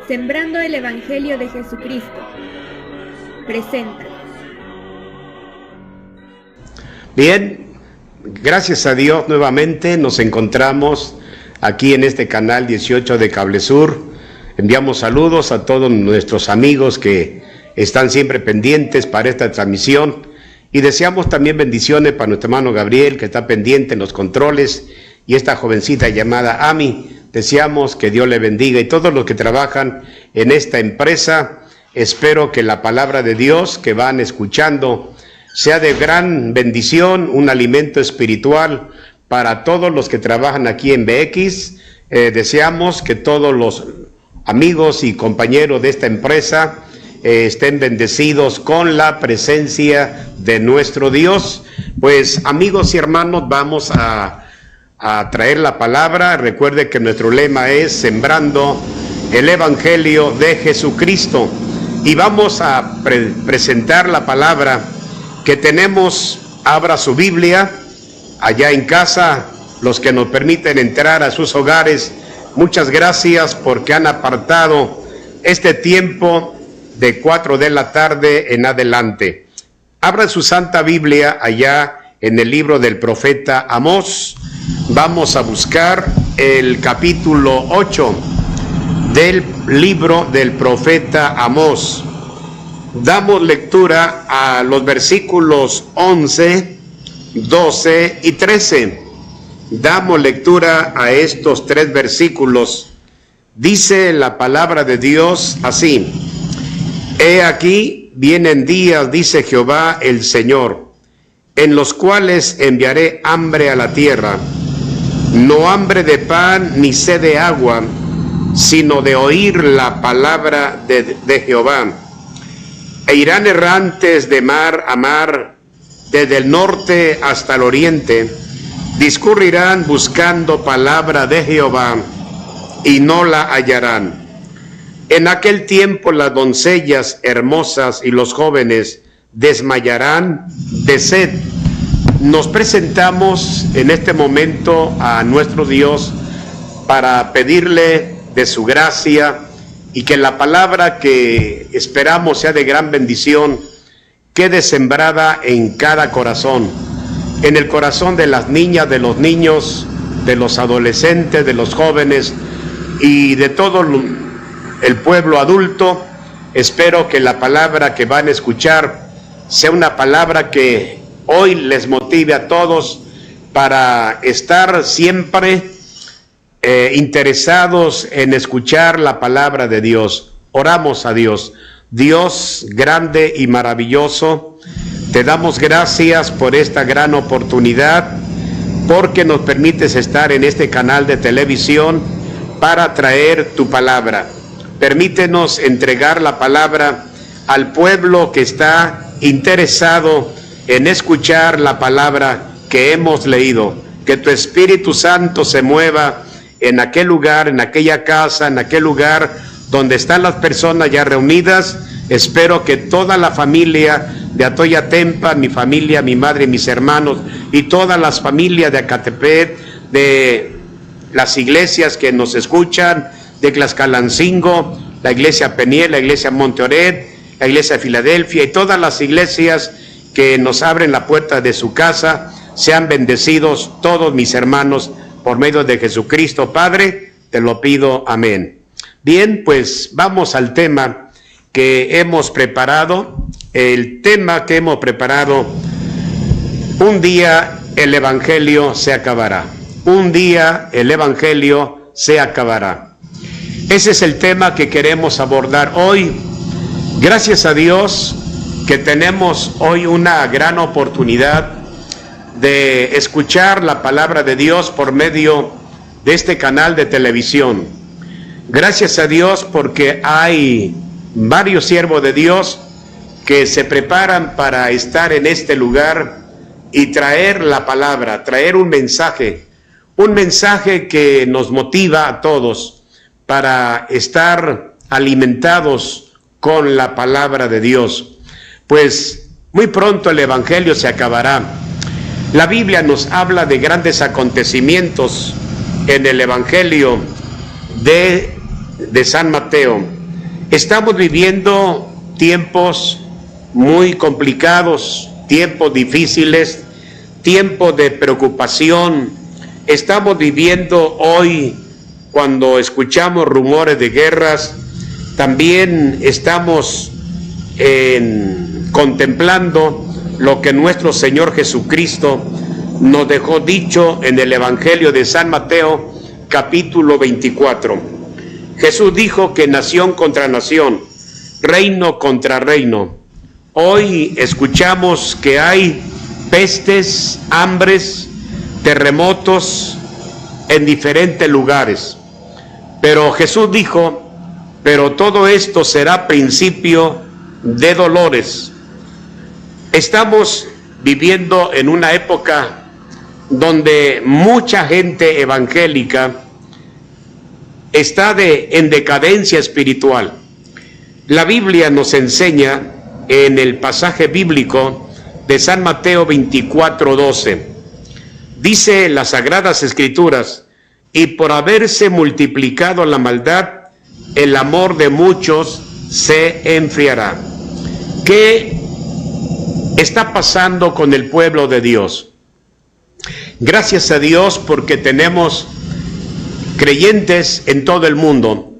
Sembrando el Evangelio de Jesucristo presenta. Bien, gracias a Dios nuevamente nos encontramos aquí en este canal 18 de Cable Sur. Enviamos saludos a todos nuestros amigos que están siempre pendientes para esta transmisión y deseamos también bendiciones para nuestro hermano Gabriel, que está pendiente en los controles, y esta jovencita llamada Ami. Deseamos que Dios le bendiga, y todos los que trabajan en esta empresa. Espero que la palabra de Dios que van escuchando sea de gran bendición, un alimento espiritual para todos los que trabajan aquí en BX. Deseamos que todos los amigos y compañeros de esta empresa estén bendecidos con la presencia de nuestro Dios. Pues amigos y hermanos, vamos a traer la palabra. Recuerde que nuestro lema es sembrando el Evangelio de Jesucristo, y vamos a presentar la palabra que tenemos. Abra su Biblia allá en casa, los que nos permiten entrar a sus hogares. Muchas gracias porque han apartado este tiempo de 4 de la tarde en adelante. Abra su Santa Biblia allá en el libro del profeta Amós. Vamos a buscar el capítulo 8 del libro del profeta Amós. Damos lectura a los versículos 11, 12 y 13. Damos lectura a estos 3 versículos. Dice la palabra de Dios así: He aquí, vienen días, dice Jehová el Señor, en los cuales enviaré hambre a la tierra, no hambre de pan ni sed de agua, sino de oír la palabra de Jehová. E irán errantes de mar a mar, desde el norte hasta el oriente, discurrirán buscando palabra de Jehová, y no la hallarán. En aquel tiempo las doncellas hermosas y los jóvenes desmayarán de sed. Nos presentamos en este momento a nuestro Dios para pedirle de su gracia, y que la palabra que esperamos sea de gran bendición, quede sembrada en cada corazón, en el corazón de las niñas, de los niños, de los adolescentes, de los jóvenes y de todo el pueblo adulto. Espero que la palabra que van a escuchar sea una palabra que hoy les motive a todos para estar siempre interesados en escuchar la palabra de Dios. Oramos a Dios. Dios grande y maravilloso, te damos gracias por esta gran oportunidad, porque nos permites estar en este canal de televisión para traer tu palabra. Permítenos entregar la palabra al pueblo que está interesado en escuchar la palabra que hemos leído. Que tu Espíritu Santo se mueva en aquel lugar, en aquella casa, en aquel lugar donde están las personas ya reunidas. Espero que toda la familia de Atoya Tempa, mi familia, mi madre y mis hermanos, y todas las familias de Acatepec, de las iglesias que nos escuchan, de Tlaxcalancingo, la iglesia Peniel, la iglesia Monteoret, la iglesia de Filadelfia, y todas las iglesias que nos abren la puerta de su casa, sean bendecidos todos mis hermanos por medio de Jesucristo. Padre, te lo pido, amén. Bien, pues vamos al tema que hemos preparado. El tema que hemos preparado: un día el Evangelio se acabará. Un día el Evangelio se acabará. Ese es el tema que queremos abordar hoy. Gracias a Dios que tenemos hoy una gran oportunidad de escuchar la palabra de Dios por medio de este canal de televisión. Gracias a Dios porque hay varios siervos de Dios que se preparan para estar en este lugar y traer la palabra, traer un mensaje que nos motiva a todos para estar alimentados con la palabra de Dios. Pues muy pronto el Evangelio se acabará. La Biblia nos habla de grandes acontecimientos en el Evangelio de de San Mateo. Estamos viviendo tiempos muy complicados, tiempos difíciles, tiempos de preocupación. Estamos viviendo hoy, cuando escuchamos rumores de guerras, también estamos contemplando lo que nuestro Señor Jesucristo nos dejó dicho en el Evangelio de San Mateo, capítulo 24. Jesús dijo que nación contra nación, reino contra reino. Hoy escuchamos que hay pestes, hambres, terremotos en diferentes lugares. Pero Jesús dijo, pero todo esto será principio de dolores. Estamos viviendo en una época donde mucha gente evangélica está en decadencia espiritual. La Biblia nos enseña en el pasaje bíblico de San Mateo 24:12. Dice las Sagradas Escrituras: y por haberse multiplicado la maldad, el amor de muchos se enfriará. ¿Qué está pasando con el pueblo de Dios? Gracias a Dios porque tenemos creyentes en todo el mundo.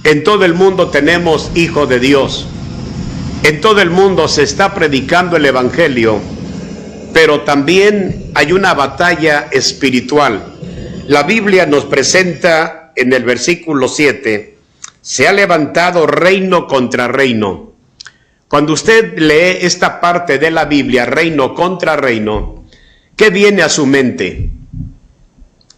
En todo el mundo tenemos hijos de Dios. En todo el mundo se está predicando el Evangelio, pero también hay una batalla espiritual. La Biblia nos presenta en el versículo 7, se ha levantado reino contra reino. Cuando usted lee esta parte de la Biblia, reino contra reino, ¿qué viene a su mente?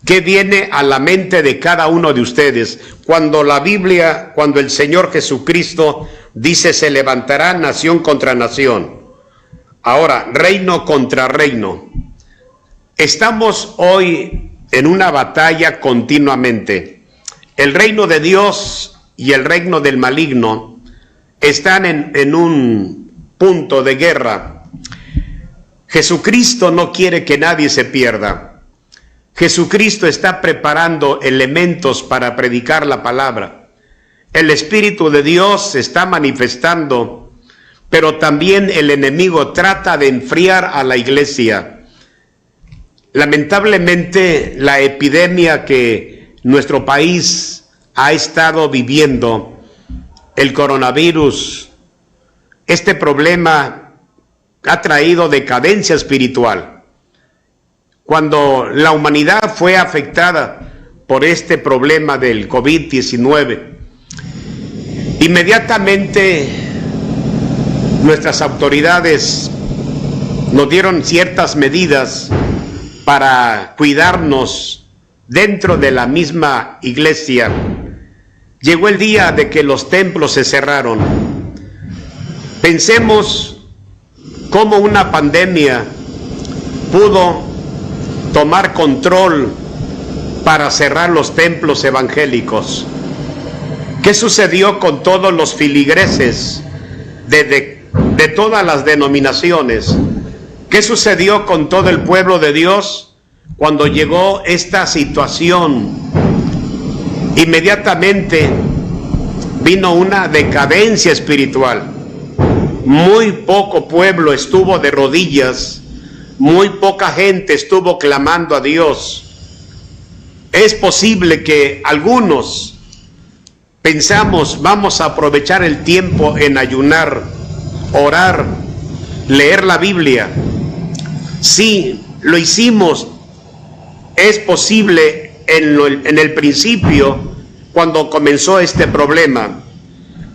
¿Qué viene a la mente de cada uno de ustedes cuando la Biblia, cuando el Señor Jesucristo dice se levantará nación contra nación? Ahora, reino contra reino. Estamos hoy en una batalla continuamente. El reino de Dios y el reino del maligno están en un punto de guerra. Jesucristo no quiere que nadie se pierda. Jesucristo está preparando elementos para predicar la palabra. El Espíritu de Dios se está manifestando, pero también el enemigo trata de enfriar a la iglesia. Lamentablemente, la epidemia que nuestro país ha estado viviendo, el coronavirus, este problema ha traído decadencia espiritual. Cuando la humanidad fue afectada por este problema del COVID-19, inmediatamente nuestras autoridades nos dieron ciertas medidas para cuidarnos dentro de la misma iglesia. Llegó el día de que los templos se cerraron. Pensemos cómo una pandemia pudo tomar control para cerrar los templos evangélicos. ¿Qué sucedió con todos los filigreses de todas las denominaciones? ¿Qué sucedió con todo el pueblo de Dios cuando llegó esta situación? Inmediatamente vino una decadencia espiritual. Muy poco pueblo estuvo de rodillas, muy poca gente estuvo clamando a Dios. Es posible que algunos pensamos, vamos a aprovechar el tiempo en ayunar, orar, leer la Biblia. Sí, lo hicimos. Es posible en el principio, cuando comenzó este problema,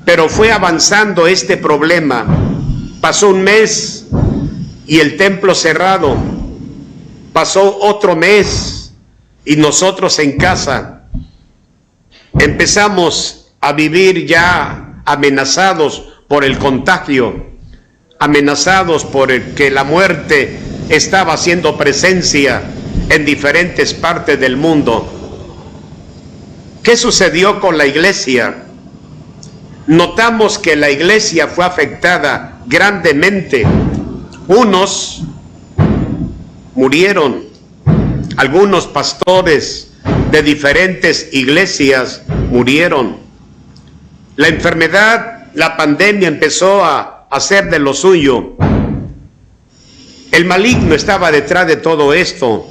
pero fue avanzando este problema. Pasó un mes y el templo cerrado. Pasó otro mes y nosotros en casa empezamos a vivir ya amenazados por el contagio, amenazados por que la muerte estaba haciendo presencia en diferentes partes del mundo. ¿Qué sucedió con la iglesia? Notamos que la iglesia fue afectada grandemente. Unos murieron, algunos pastores de diferentes iglesias murieron, La enfermedad, la pandemia empezó a hacer de lo suyo. El maligno estaba detrás de todo esto,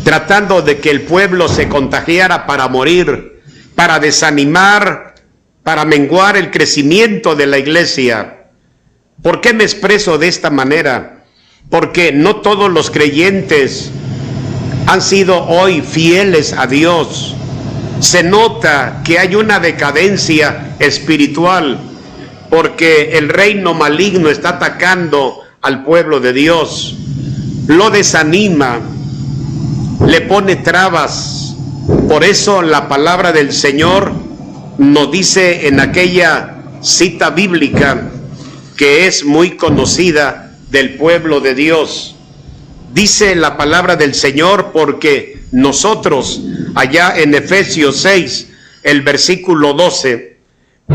tratando de que el pueblo se contagiara para morir, para desanimar, para menguar el crecimiento de la iglesia. ¿Por qué me expreso de esta manera? Porque no todos los creyentes han sido hoy fieles a Dios. Se nota que hay una decadencia espiritual, porque el reino maligno está atacando al pueblo de Dios, lo desanima, le pone trabas. Por eso la palabra del Señor nos dice en aquella cita bíblica que es muy conocida del pueblo de Dios. Dice la palabra del Señor, porque nosotros, allá en Efesios 6, el versículo 12,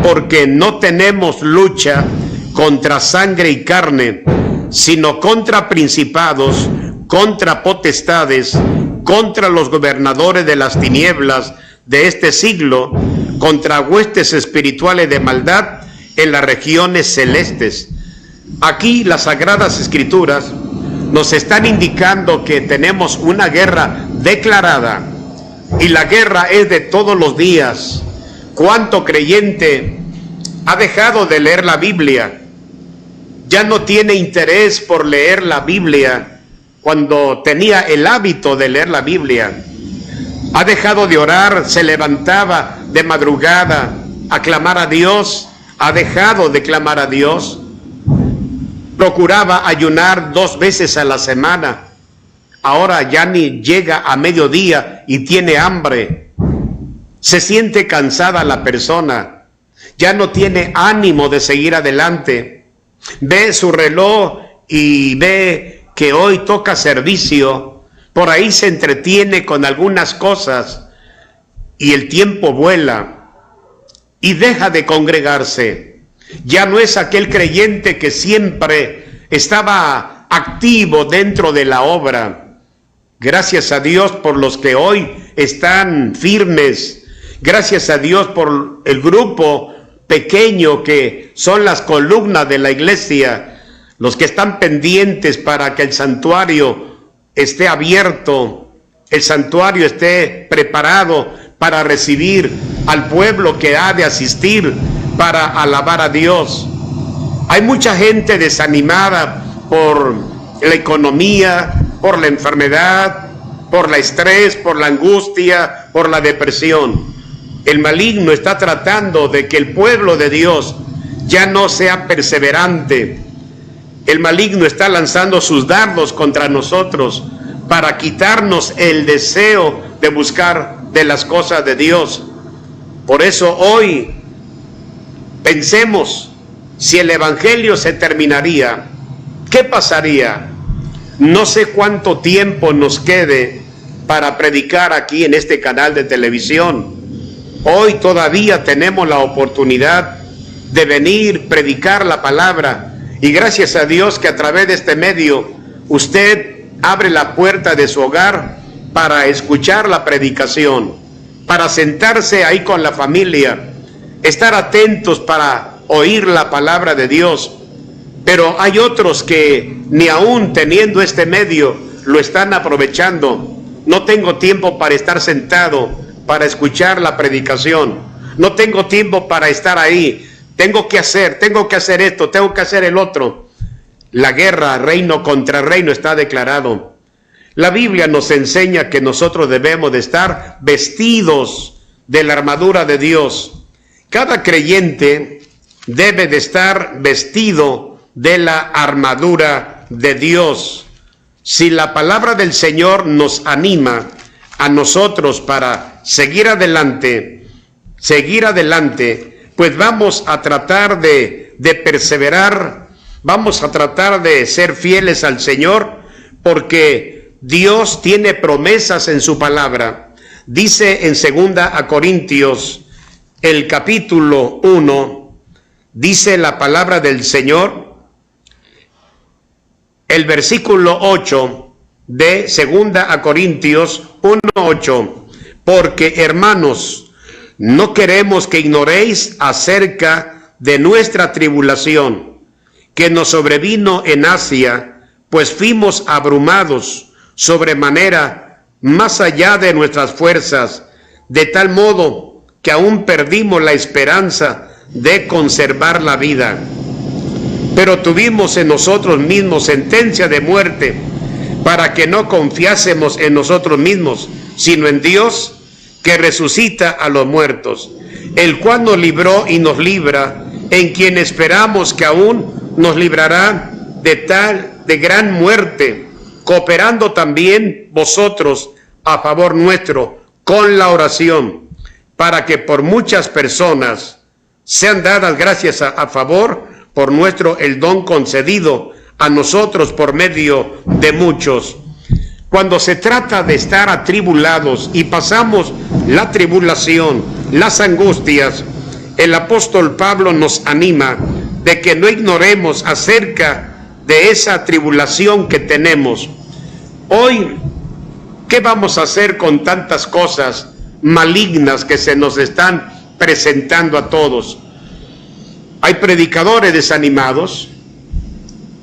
porque no tenemos lucha contra sangre y carne, sino contra principados, contra potestades, contra los gobernadores de las tinieblas de este siglo, contra huestes espirituales de maldad en las regiones celestes. Aquí las Sagradas Escrituras nos están indicando que tenemos una guerra declarada, y la guerra es de todos los días. ¿Cuánto creyente ha dejado de leer la Biblia? Ya no tiene interés por leer la Biblia cuando tenía el hábito de leer la Biblia. Ha dejado de orar, se levantaba de madrugada a clamar a Dios, ha dejado de clamar a Dios. Procuraba ayunar 2 veces a la semana, ahora ya ni llega a mediodía y tiene hambre. Se siente cansada la persona, ya no tiene ánimo de seguir adelante. Ve su reloj y ve que hoy toca servicio, por ahí se entretiene con algunas cosas y el tiempo vuela y deja de congregarse. Ya no es aquel creyente que siempre estaba activo dentro de la obra. Gracias a Dios por los que hoy están firmes. Gracias a Dios por el grupo pequeño que son las columnas de la iglesia, los que están pendientes para que el santuario esté abierto, el santuario esté preparado para recibir al pueblo que ha de asistir para alabar a Dios. Hay mucha gente desanimada por la economía, por la enfermedad, por el estrés, por la angustia, por la depresión. El maligno está tratando de que el pueblo de Dios ya no sea perseverante. El maligno está lanzando sus dardos contra nosotros para quitarnos el deseo de buscar de las cosas de Dios. Por eso hoy pensemos, si el evangelio se terminaría, ¿qué pasaría? No sé cuánto tiempo nos quede para predicar aquí en este canal de televisión. Hoy todavía tenemos la oportunidad de venir, predicar la palabra, y gracias a Dios que a través de este medio usted abre la puerta de su hogar para escuchar la predicación, para sentarse ahí con la familia, estar atentos para oír la palabra de Dios. Pero hay otros que ni aún teniendo este medio lo están aprovechando. No tengo tiempo para estar sentado para escuchar la predicación, no tengo tiempo para estar ahí, tengo que hacer esto, tengo que hacer el otro. La guerra reino contra reino está declarado. La Biblia nos enseña que nosotros debemos de estar vestidos de la armadura de Dios. Cada creyente debe de estar vestido de la armadura de Dios. Si la palabra del Señor nos anima a nosotros para seguir adelante, pues vamos a tratar de perseverar, vamos a tratar de ser fieles al Señor, porque Dios tiene promesas en su palabra. Dice en 2 Corintios, el capítulo 1, dice la palabra del Señor, el versículo 8 de 2 Corintios 1:8, porque hermanos, no queremos que ignoréis acerca de nuestra tribulación, que nos sobrevino en Asia, pues fuimos abrumados sobremanera, más allá de nuestras fuerzas, de tal modo que aún perdimos la esperanza de conservar la vida. Pero tuvimos en nosotros mismos sentencia de muerte, para que no confiásemos en nosotros mismos, sino en Dios, que resucita a los muertos, el cual nos libró y nos libra, en quien esperamos que aún nos librará de gran muerte, cooperando también vosotros a favor nuestro con la oración, para que por muchas personas sean dadas gracias a favor por nuestro el don concedido a nosotros por medio de muchos. Cuando se trata de estar atribulados y pasamos la tribulación, las angustias, el apóstol Pablo nos anima de que no ignoremos acerca de esa tribulación que tenemos. Hoy, ¿qué vamos a hacer con tantas cosas malignas que se nos están presentando a todos? Hay predicadores desanimados,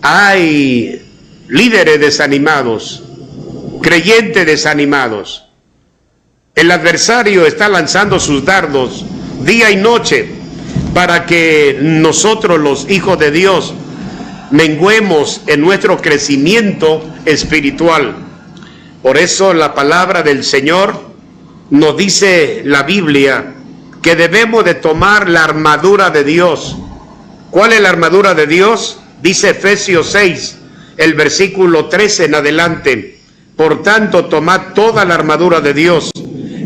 hay líderes desanimados, creyentes desanimados. El adversario está lanzando sus dardos día y noche para que nosotros, los hijos de Dios, menguemos en nuestro crecimiento espiritual. Por eso la palabra del Señor nos dice la Biblia que debemos de tomar la armadura de Dios. ¿Cuál es la armadura de Dios? Dice Efesios 6, el versículo 13 en adelante. Por tanto, tomad toda la armadura de Dios,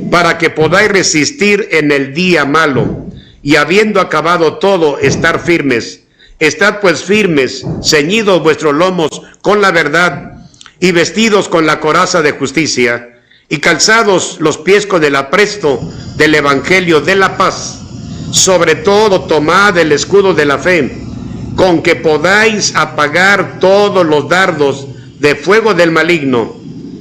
para que podáis resistir en el día malo, y habiendo acabado todo, estar firmes. Estad pues firmes, ceñidos vuestros lomos con la verdad, y vestidos con la coraza de justicia, y calzados los pies con el apresto del evangelio de la paz. Sobre todo tomad el escudo de la fe, con que podáis apagar todos los dardos de fuego del maligno,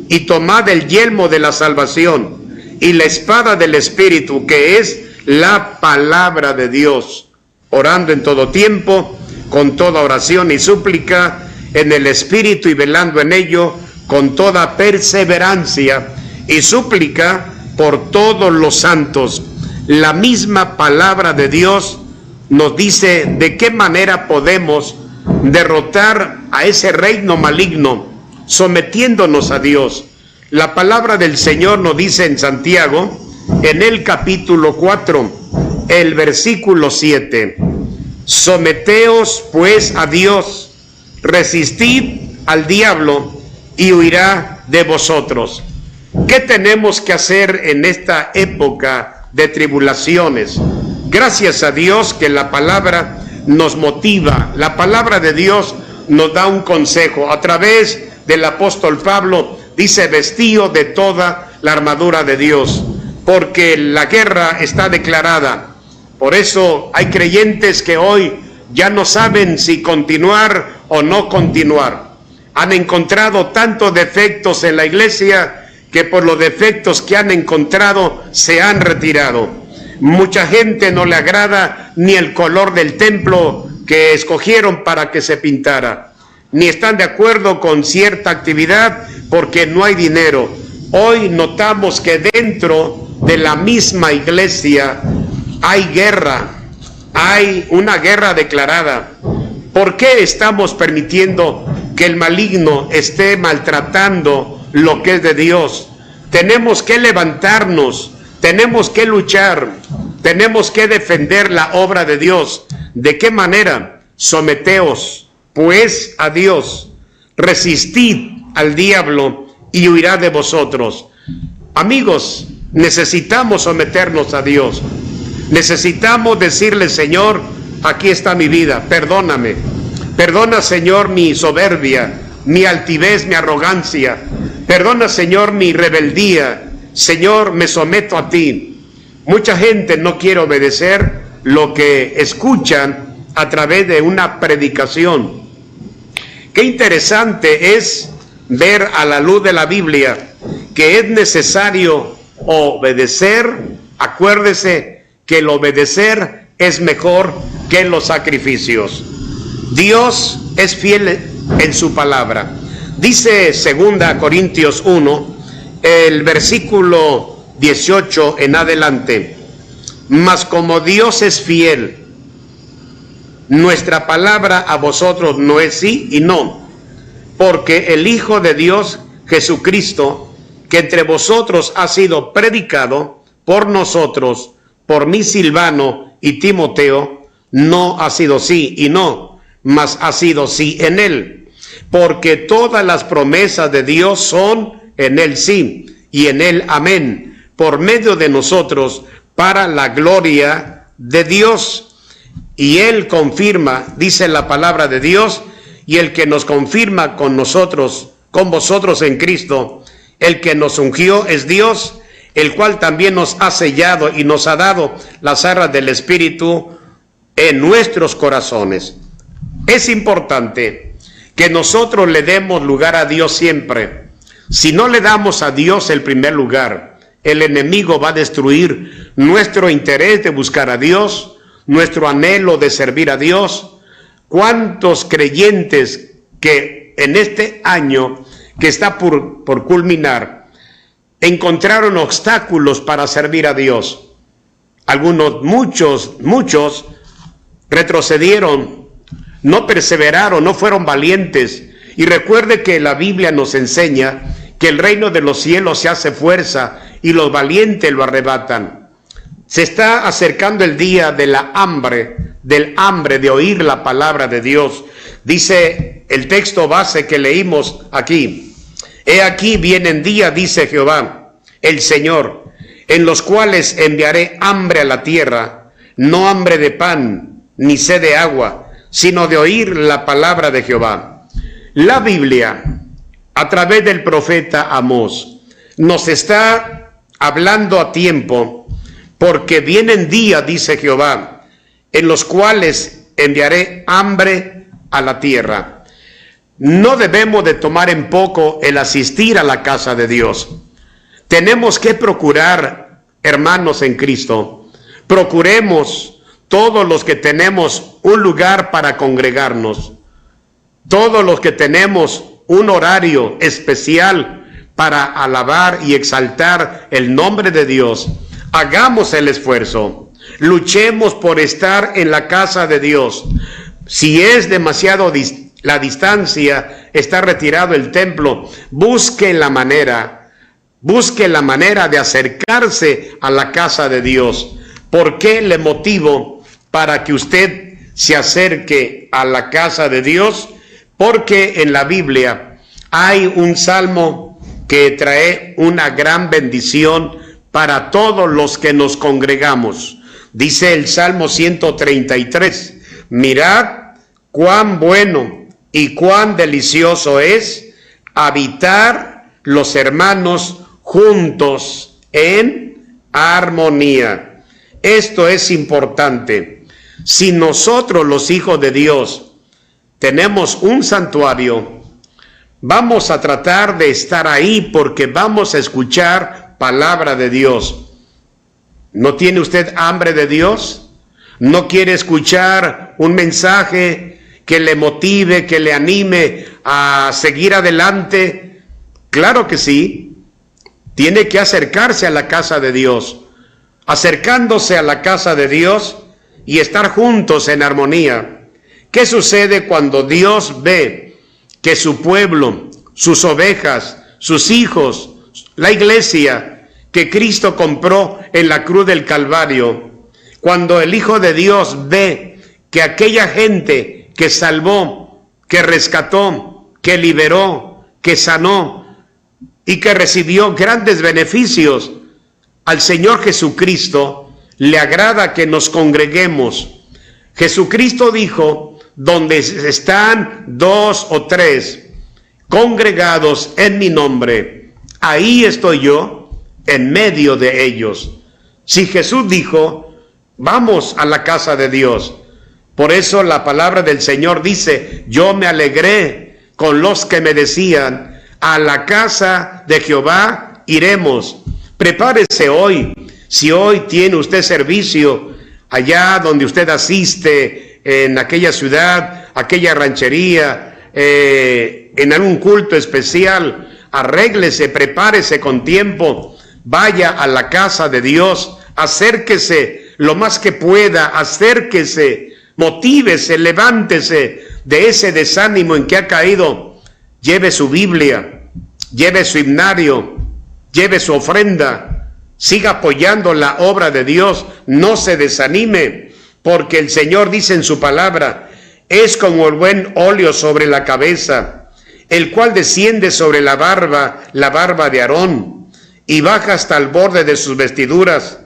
y tomad el yelmo de la salvación y la espada del Espíritu, que es la palabra de Dios, orando en todo tiempo, con toda oración y súplica en el Espíritu, y velando en ello con toda perseverancia y súplica por todos los santos. La misma palabra de Dios nos dice de qué manera podemos derrotar a ese reino maligno, sometiéndonos a Dios. La palabra del Señor nos dice en Santiago, en el capítulo 4, el versículo 7, someteos pues a Dios, resistid al diablo y huirá de vosotros. ¿Qué tenemos que hacer en esta época de tribulaciones? Gracias a Dios que la palabra nos motiva, la palabra de Dios nos da un consejo. A través del apóstol Pablo dice, vestíos de toda la armadura de Dios, porque la guerra está declarada. Por eso hay creyentes que hoy ya no saben si continuar o no continuar. Han encontrado tantos defectos en la iglesia que por los defectos que han encontrado se han retirado. Mucha gente no le agrada ni el color del templo que escogieron para que se pintara, ni están de acuerdo con cierta actividad porque no hay dinero. Hoy notamos que dentro de la misma iglesia hay guerra, hay una guerra declarada. ¿Por qué estamos permitiendo que el maligno esté maltratando lo que es de Dios? Tenemos que levantarnos, tenemos que luchar, tenemos que defender la obra de Dios. ¿De qué manera? Someteos pues a Dios, resistid al diablo y huirá de vosotros. Amigos, necesitamos someternos a Dios. Necesitamos decirle, Señor, aquí está mi vida, perdóname. Perdona, Señor, mi soberbia, mi altivez, mi arrogancia. Perdona, Señor, mi rebeldía. Señor, me someto a ti. Mucha gente no quiere obedecer lo que escuchan a través de una predicación. Qué interesante es ver a la luz de la Biblia que es necesario obedecer. Acuérdese que el obedecer es mejor que los sacrificios. Dios es fiel en su palabra. Dice 2 Corintios 1, el versículo 18 en adelante: mas como Dios es fiel, nuestra palabra a vosotros no es sí y no, porque el Hijo de Dios, Jesucristo, que entre vosotros ha sido predicado por nosotros, por mí Silvano y Timoteo, no ha sido sí y no, mas ha sido sí en él, porque todas las promesas de Dios son en él sí y en él amén, por medio de nosotros, para la gloria de Dios. Y él confirma, dice la palabra de Dios, y el que nos confirma con nosotros, con vosotros en Cristo, el que nos ungió es Dios, el cual también nos ha sellado y nos ha dado las arras del Espíritu en nuestros corazones. Es importante que nosotros le demos lugar a Dios siempre. Si no le damos a Dios el primer lugar, el enemigo va a destruir nuestro interés de buscar a Dios, nuestro anhelo de servir a Dios. ¿Cuántos creyentes que en este año que está por culminar encontraron obstáculos para servir a Dios? Algunos, muchos retrocedieron, no perseveraron, no fueron valientes. Y recuerde que la Biblia nos enseña que el reino de los cielos se hace fuerza y los valientes lo arrebatan. Se está acercando el día de la hambre, del hambre de oír la palabra de Dios. Dice el texto base que leímos aquí: he aquí vienen días, dice Jehová el Señor, en los cuales enviaré hambre a la tierra, no hambre de pan, ni sed de agua, sino de oír la palabra de Jehová. La Biblia, a través del profeta Amós, nos está hablando a tiempo, porque vienen días, dice Jehová, en los cuales enviaré hambre a la tierra. No debemos de tomar en poco el asistir a la casa de Dios. Tenemos que procurar, hermanos en Cristo, procuremos todos los que tenemos un lugar para congregarnos, todos los que tenemos un horario especial para alabar y exaltar el nombre de Dios, hagamos el esfuerzo, luchemos por estar en la casa de Dios. Si es demasiado la distancia, está retirado el templo, busque la manera de acercarse a la casa de Dios. ¿Por qué le motivo para que usted se acerque a la casa de Dios? Porque en la Biblia hay un salmo que trae una gran bendición para todos los que nos congregamos. Dice el Salmo 133, mirad cuán bueno y cuán delicioso es habitar los hermanos juntos en armonía. Esto es importante. Si nosotros, los hijos de Dios, tenemos un santuario, vamos a tratar de estar ahí porque vamos a escuchar palabra de Dios. ¿No tiene usted hambre de Dios? ¿No quiere escuchar un mensaje que le motive, que le anime a seguir adelante? Claro que sí. Tiene que acercarse a la casa de Dios. Acercándose a la casa de Dios y estar juntos en armonía. ¿Qué sucede cuando Dios ve que su pueblo, sus ovejas, sus hijos, la iglesia que Cristo compró en la cruz del Calvario, cuando el Hijo de Dios ve que aquella gente que salvó, que rescató, que liberó, que sanó y que recibió grandes beneficios, al Señor Jesucristo le agrada que nos congreguemos? Jesucristo dijo: donde están 2 o 3 congregados en mi nombre, ahí estoy yo en medio de ellos. Si Jesús dijo, vamos a la casa de Dios. Por eso la palabra del Señor dice: yo me alegré con los que me decían, a la casa de Jehová iremos. Prepárese hoy. Si hoy tiene usted servicio allá donde usted asiste, en aquella ciudad, aquella ranchería, en algún culto especial, arréglese, prepárese con tiempo, vaya a la casa de Dios, acérquese lo más que pueda, acérquese, motívese, levántese de ese desánimo en que ha caído. Lleve su Biblia, lleve su himnario, lleve su ofrenda, siga apoyando la obra de Dios, no se desanime, porque el Señor dice en su palabra, es como el buen óleo sobre la cabeza, el cual desciende sobre la barba de Aarón, y baja hasta el borde de sus vestiduras,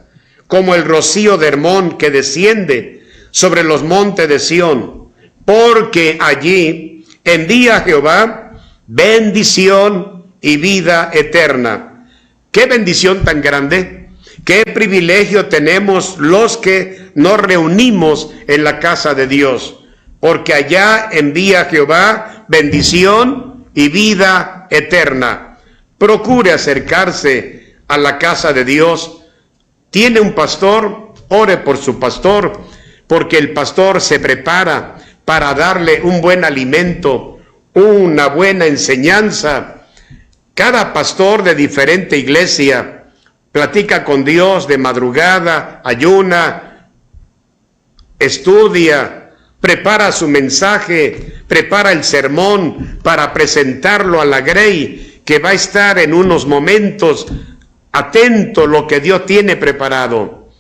como el rocío de Hermón que desciende sobre los montes de Sión, porque allí envía Jehová bendición y vida eterna. ¡Qué bendición tan grande! ¡Qué privilegio tenemos los que nos reunimos en la casa de Dios! Porque allá envía Jehová bendición y vida eterna. Procure acercarse a la casa de Dios. ¿Tiene un pastor? Ore por su pastor, porque el pastor se prepara para darle un buen alimento, una buena enseñanza. Cada pastor de diferente iglesia platica con Dios de madrugada, ayuna, estudia, prepara su mensaje, prepara el sermón para presentarlo a la grey que va a estar en unos momentos atento a lo que Dios tiene preparado.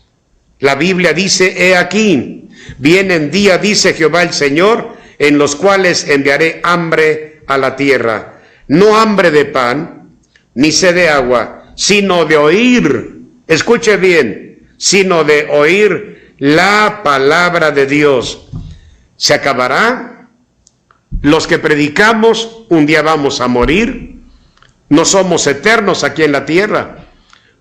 La Biblia dice, he aquí, vienen días, dice Jehová el Señor, en los cuales enviaré hambre a la tierra. No hambre de pan, ni sed de agua, sino de oír, escuche bien, sino de oír la palabra de Dios. ¿Se acabará? Los que predicamos, un día vamos a morir. No somos eternos aquí en la tierra.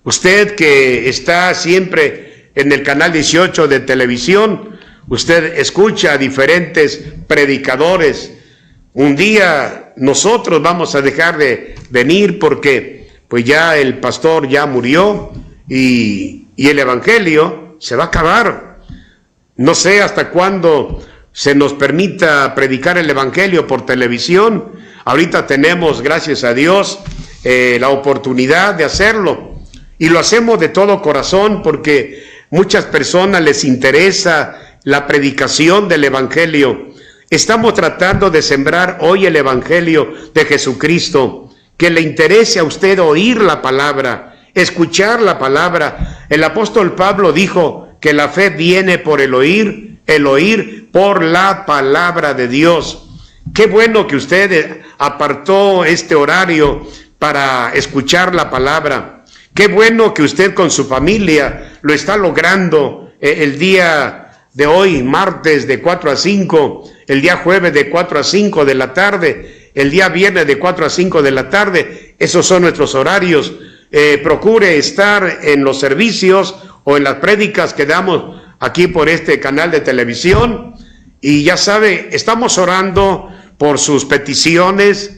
Usted que está siempre en el canal 18 de televisión, usted escucha a diferentes predicadores. Un día nosotros vamos a dejar de venir porque pues ya el pastor ya murió y el evangelio se va a acabar. No sé hasta cuándo se nos permita predicar el evangelio por televisión. Ahorita tenemos, gracias a Dios, la oportunidad de hacerlo. Y lo hacemos de todo corazón porque muchas personas les interesa la predicación del evangelio. Estamos tratando de sembrar hoy el evangelio de Jesucristo, que le interese a usted oír la palabra, escuchar la palabra. El apóstol Pablo dijo que la fe viene por el oír por la palabra de Dios. Qué bueno que usted apartó este horario para escuchar la palabra. Qué bueno que usted con su familia lo está logrando el día de hoy, martes de 4 a 5, el día jueves de 4 a 5 de la tarde, el día viernes de 4 a 5 de la tarde. Esos son nuestros horarios. Procure estar en los servicios o en las prédicas que damos aquí por este canal de televisión. Y ya sabe, estamos orando por sus peticiones.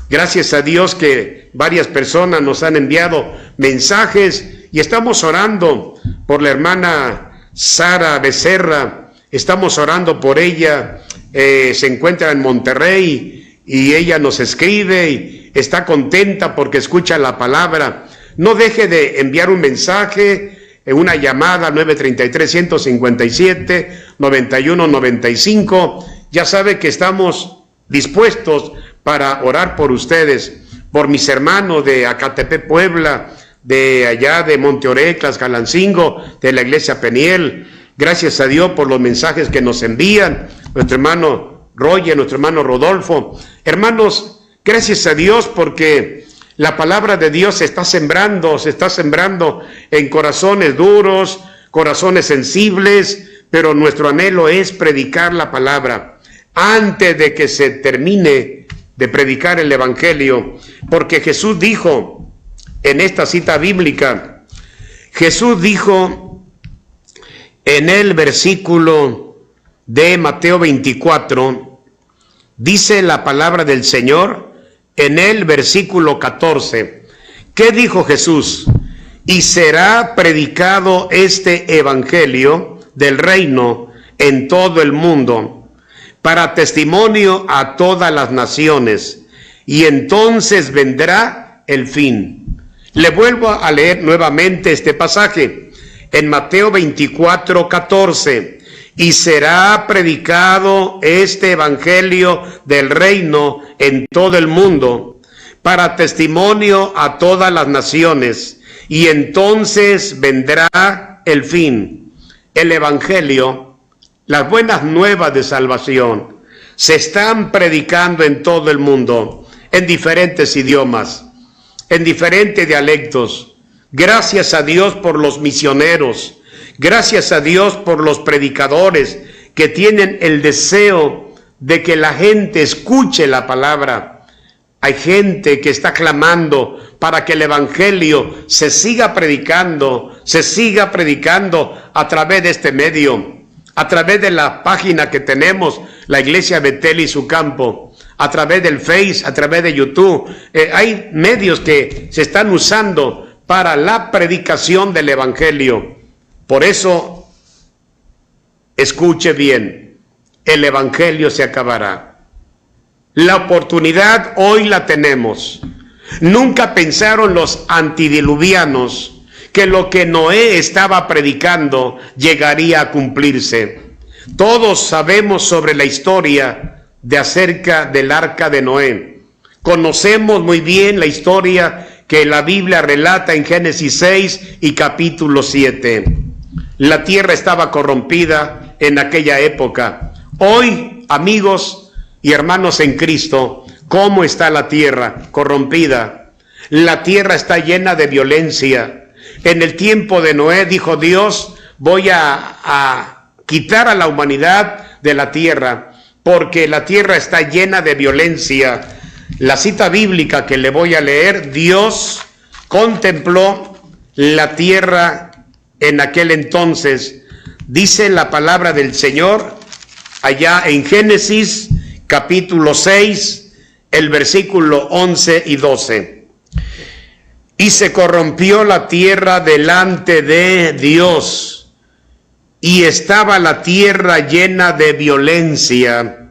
Gracias a Dios que varias personas nos han enviado mensajes y estamos orando por la hermana Sara Becerra. Estamos orando por ella. Se encuentra en Monterrey y ella nos escribe y está contenta porque escucha la palabra. No deje de enviar un mensaje, una llamada 933-157-9195. Ya sabe que estamos dispuestos para orar por ustedes, por mis hermanos de Acatepec, Puebla, de allá de Monteoreclas, Calancingo, de la iglesia Peniel. Gracias a Dios por los mensajes que nos envían, nuestro hermano Roger, nuestro hermano Rodolfo. Hermanos, gracias a Dios porque la palabra de Dios se está sembrando en corazones duros, corazones sensibles, pero nuestro anhelo es predicar la palabra antes de que se termine de predicar el evangelio, porque Jesús dijo en esta cita bíblica, Jesús dijo en el versículo de Mateo 24, dice la palabra del Señor en el versículo 14, ¿qué dijo Jesús? y será predicado este evangelio del reino en todo el mundo, para testimonio a todas las naciones, y entonces vendrá el fin. Le vuelvo a leer nuevamente este pasaje en Mateo 24:14. Y será predicado este evangelio del reino en todo el mundo, para testimonio a todas las naciones, y entonces vendrá el fin. El evangelio, las buenas nuevas de salvación, se están predicando en todo el mundo, en diferentes idiomas, en diferentes dialectos. Gracias a Dios por los misioneros. Gracias a Dios por los predicadores que tienen el deseo de que la gente escuche la palabra. Hay gente que está clamando para que el evangelio se siga predicando a través de este medio, a través de la página que tenemos, la Iglesia Betel y su campo, a través del Face, a través de YouTube. Hay medios que se están usando para la predicación del evangelio. Por eso, escuche bien, el evangelio se acabará. La oportunidad hoy la tenemos. Nunca pensaron los antidiluvianos que lo que Noé estaba predicando llegaría a cumplirse. Todos sabemos sobre la historia de acerca del arca de Noé. Conocemos muy bien la historia que la Biblia relata en Génesis 6 y capítulo 7. La tierra estaba corrompida en aquella época. Hoy, amigos y hermanos en Cristo, ¿cómo está la tierra? Corrompida. La tierra está llena de violencia. En el tiempo de Noé dijo Dios, voy a quitar a la humanidad de la tierra, porque la tierra está llena de violencia. La cita bíblica que le voy a leer, Dios contempló la tierra en aquel entonces. Dice la palabra del Señor allá en Génesis capítulo 6, el versículo 11 y 12. Y se corrompió la tierra delante de Dios, y estaba la tierra llena de violencia.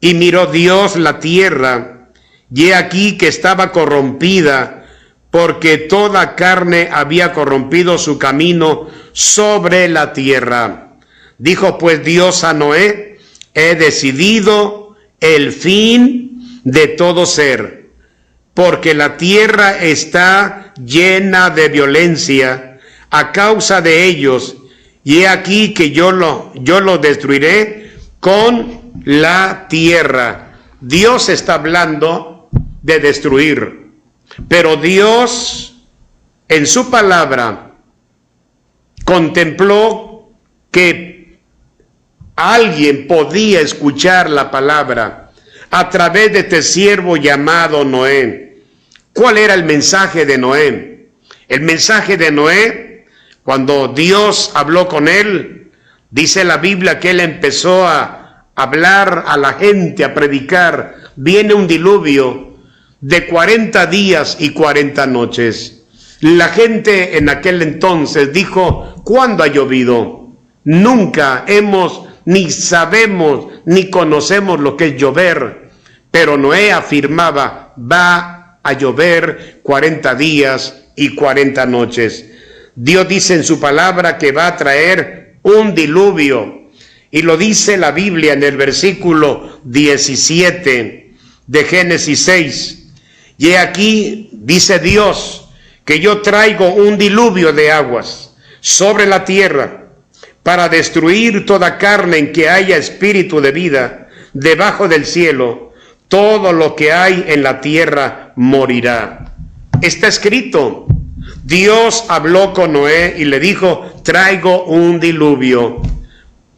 Y miró Dios la tierra, y he aquí que estaba corrompida, porque toda carne había corrompido su camino sobre la tierra. Dijo pues Dios a Noé, he decidido el fin de todo ser, porque la tierra está llena de violencia a causa de ellos, y he aquí que yo lo destruiré con la tierra. Dios está hablando de destruir. Pero Dios, en su palabra, contempló que alguien podía escuchar la palabra a través de este siervo llamado Noé. ¿Cuál era el mensaje de Noé? El mensaje de Noé, cuando Dios habló con él, dice la Biblia que él empezó a hablar a la gente, a predicar. Viene un diluvio de 40 días y 40 noches. La gente en aquel entonces dijo, ¿cuándo ha llovido? Nunca ni sabemos, ni conocemos lo que es llover. Pero Noé afirmaba, va a llover 40 días y 40 noches. Dios dice en su palabra que va a traer un diluvio. Y lo dice la Biblia en el versículo 17 de Génesis 6. Y aquí dice Dios que yo traigo un diluvio de aguas sobre la tierra para destruir toda carne en que haya espíritu de vida debajo del cielo. Todo lo que hay en la tierra morirá. Está escrito. Dios habló con Noé y le dijo, traigo un diluvio.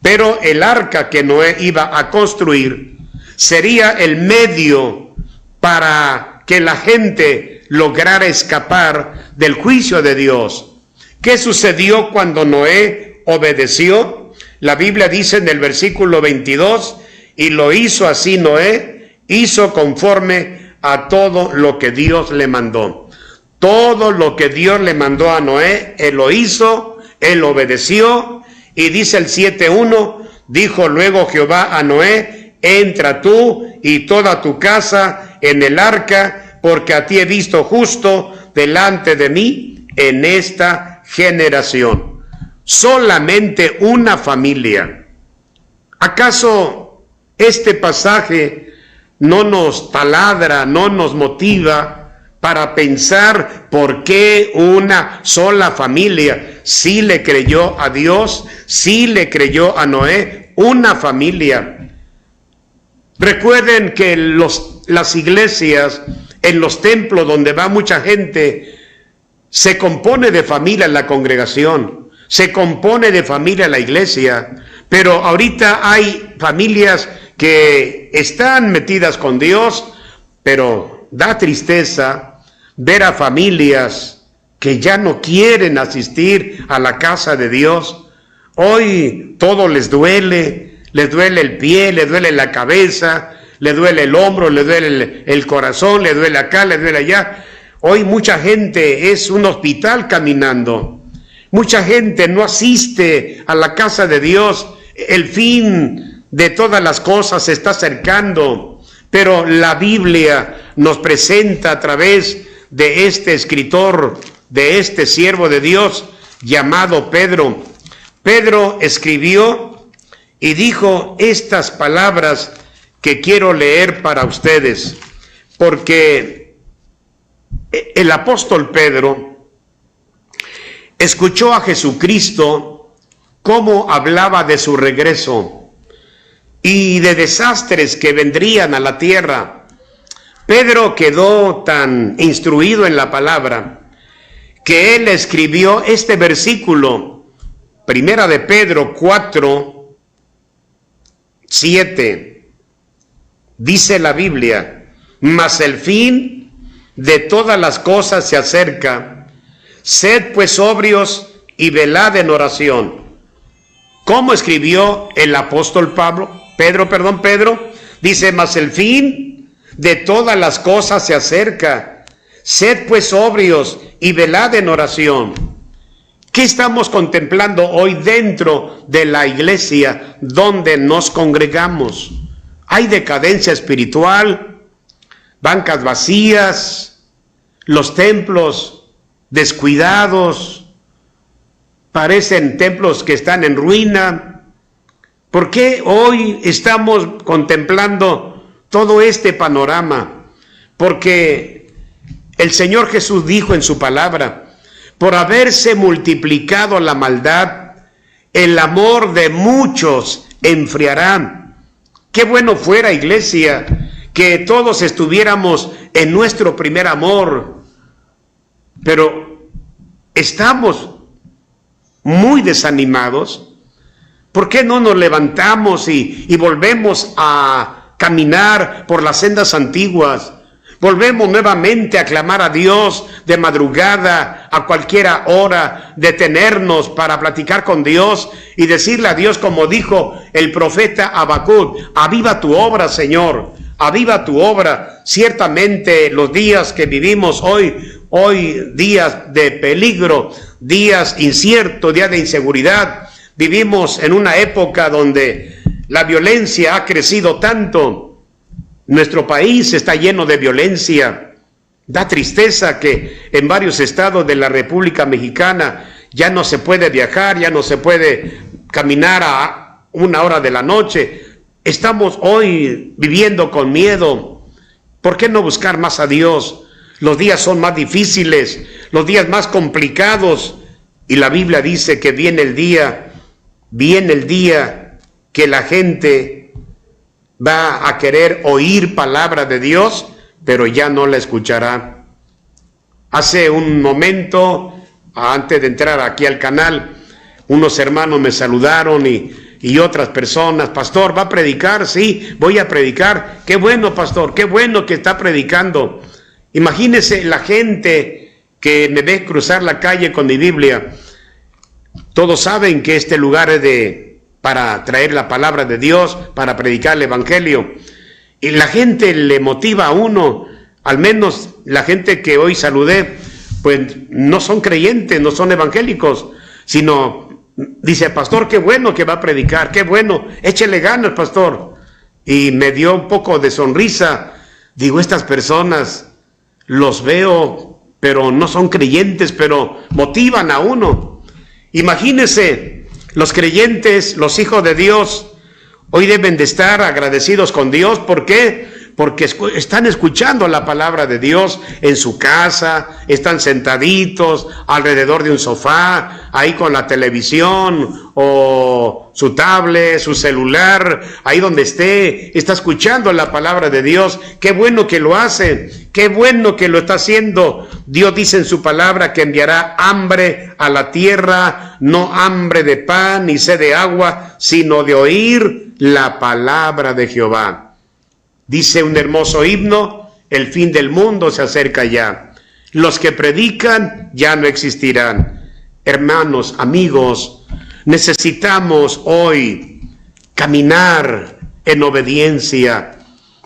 Pero el arca que Noé iba a construir sería el medio para que la gente lograra escapar del juicio de Dios. ¿Qué sucedió cuando Noé obedeció? La Biblia dice en el versículo 22, y lo hizo así Noé, hizo conforme a todo lo que Dios le mandó. Todo lo que Dios le mandó a Noé, él lo hizo, él obedeció, y dice el 7:1, dijo luego Jehová a Noé, entra tú y toda tu casa en el arca, porque a ti he visto justo delante de mí en esta generación. Solamente una familia. ¿Acaso este pasaje no nos taladra, no nos motiva para pensar por qué una sola familia sí le creyó a Dios, sí le creyó a Noé? Una familia. Recuerden que las iglesias, en los templos donde va mucha gente, se compone de familia la congregación, se compone de familia la iglesia, pero ahorita hay familias que están metidas con Dios, pero da tristeza ver a familias que ya no quieren asistir a la casa de Dios. Hoy todo les duele el pie, les duele la cabeza, les duele el hombro, les duele el corazón, les duele acá, les duele allá. Hoy mucha gente es un hospital caminando. Mucha gente no asiste a la casa de Dios. El fin de todas las cosas se está acercando. Pero la Biblia nos presenta a través de este escritor, de este siervo de Dios llamado Pedro. Pedro escribió y dijo estas palabras que quiero leer para ustedes, porque el apóstol Pedro escuchó a Jesucristo cómo hablaba de su regreso y de desastres que vendrían a la tierra. Pedro quedó tan instruido en la palabra que él escribió este versículo, Primera de Pedro 4:7. Dice la Biblia: mas el fin de todas las cosas se acerca, sed pues sobrios y velad en oración. ¿Cómo escribió el apóstol Pedro? Dice: mas el fin de todas las cosas se acerca, sed pues sobrios y velad en oración. ¿Qué estamos contemplando hoy dentro de la iglesia donde nos congregamos? Hay decadencia espiritual, bancas vacías, los templos descuidados, parecen templos que están en ruina. ¿Por qué hoy estamos contemplando todo este panorama? Porque el Señor Jesús dijo en su palabra: por haberse multiplicado la maldad, el amor de muchos enfriará. Qué bueno fuera, iglesia, que todos estuviéramos en nuestro primer amor, pero estamos muy desanimados. ¿Por qué no nos levantamos y volvemos a caminar por las sendas antiguas? Volvemos nuevamente a clamar a Dios de madrugada, a cualquier hora, detenernos para platicar con Dios y decirle a Dios, como dijo el profeta Habacuc: aviva tu obra, Señor, aviva tu obra. Ciertamente los días que vivimos hoy días de peligro, días inciertos, días de inseguridad. Vivimos en una época donde la violencia ha crecido tanto. Nuestro país está lleno de violencia. Da tristeza que en varios estados de la República Mexicana ya no se puede viajar, ya no se puede caminar a 1:00 de la noche. Estamos hoy viviendo con miedo. ¿Por qué no buscar más a Dios? Los días son más difíciles, los días más complicados. Y la Biblia dice que viene el día que la gente va a querer oír palabra de Dios, pero ya no la escuchará. Hace un momento, antes de entrar aquí al canal, unos hermanos me saludaron y otras personas: pastor, ¿va a predicar? Sí, voy a predicar. Qué bueno, pastor, qué bueno que está predicando. Imagínese la gente que me ve cruzar la calle con mi Biblia. Todos saben que este lugar es para traer la palabra de Dios, para predicar el evangelio. Y la gente le motiva a uno, al menos la gente que hoy saludé, pues no son creyentes, no son evangélicos, sino dice, pastor, qué bueno que va a predicar, qué bueno, échele ganas, pastor. Y me dio un poco de sonrisa. Digo, estas personas los veo, pero no son creyentes, pero motivan a uno. Imagínense, los creyentes, los hijos de Dios, hoy deben de estar agradecidos con Dios. ¿Por qué? Porque están escuchando la palabra de Dios en su casa, están sentaditos alrededor de un sofá, ahí con la televisión o su tablet, su celular, ahí donde esté, está escuchando la palabra de Dios. Qué bueno que lo hacen, qué bueno que lo está haciendo. Dios dice en su palabra que enviará hambre a la tierra, no hambre de pan ni sed de agua, sino de oír la palabra de Jehová. Dice un hermoso himno, el fin del mundo se acerca ya. Los que predican ya no existirán. Hermanos, amigos, necesitamos hoy caminar en obediencia,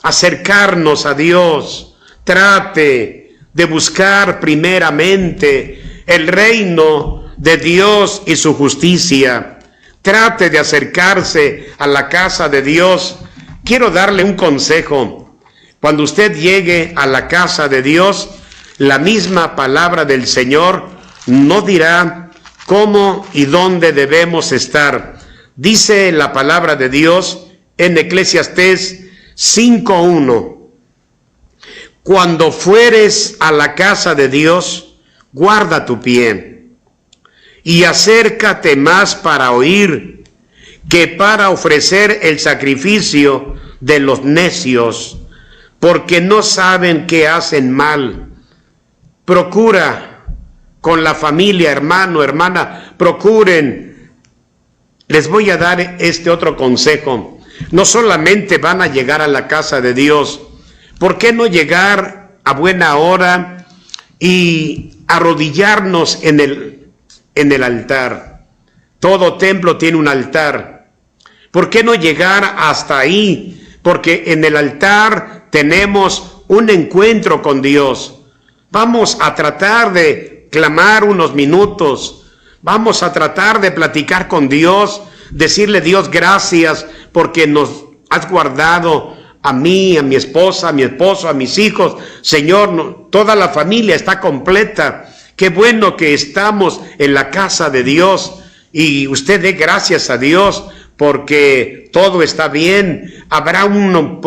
acercarnos a Dios. Trate de buscar primeramente el reino de Dios y su justicia. Trate de acercarse a la casa de Dios. Quiero darle un consejo. Cuando usted llegue a la casa de Dios, la misma palabra del Señor nos dirá cómo y dónde debemos estar. Dice la palabra de Dios en Eclesiastés 5:1. Cuando fueres a la casa de Dios, guarda tu pie y acércate más para oír que para ofrecer el sacrificio de los necios, porque no saben que hacen mal. Procura con la familia, hermano, hermana, procuren. Les voy a dar este otro consejo. No solamente van a llegar a la casa de Dios, ¿por qué no llegar a buena hora y arrodillarnos en el altar? Todo templo tiene un altar. ¿Por qué no llegar hasta ahí? Porque en el altar tenemos un encuentro con Dios. Vamos a tratar de clamar unos minutos. Vamos a tratar de platicar con Dios, decirle, Dios, gracias porque nos has guardado a mí, a mi esposa, a mi esposo, a mis hijos. Señor, toda la familia está completa. Qué bueno que estamos en la casa de Dios. Y usted dé gracias a Dios porque todo está bien. Habrá un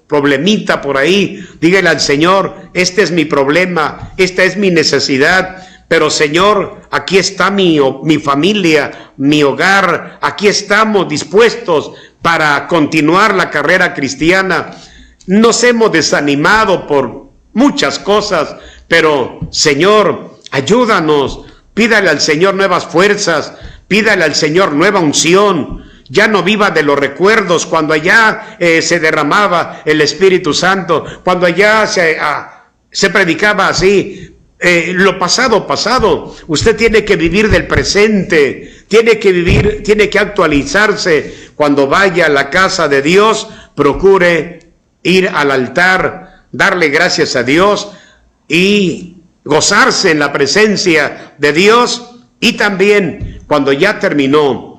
problemita por ahí. Dígale al Señor, este es mi problema, esta es mi necesidad. Pero Señor, aquí está mi familia, mi hogar. Aquí estamos dispuestos para continuar la carrera cristiana. Nos hemos desanimado por muchas cosas, pero Señor, ayúdanos. Pídale al Señor nuevas fuerzas. Pídale al Señor nueva unción. Ya no viva de los recuerdos cuando allá se derramaba el Espíritu Santo, cuando allá se predicaba así. Lo pasado, pasado. Usted tiene que vivir del presente, tiene que actualizarse. Cuando vaya a la casa de Dios, procure ir al altar, darle gracias a Dios y gozarse en la presencia de Dios. Y también, cuando ya terminó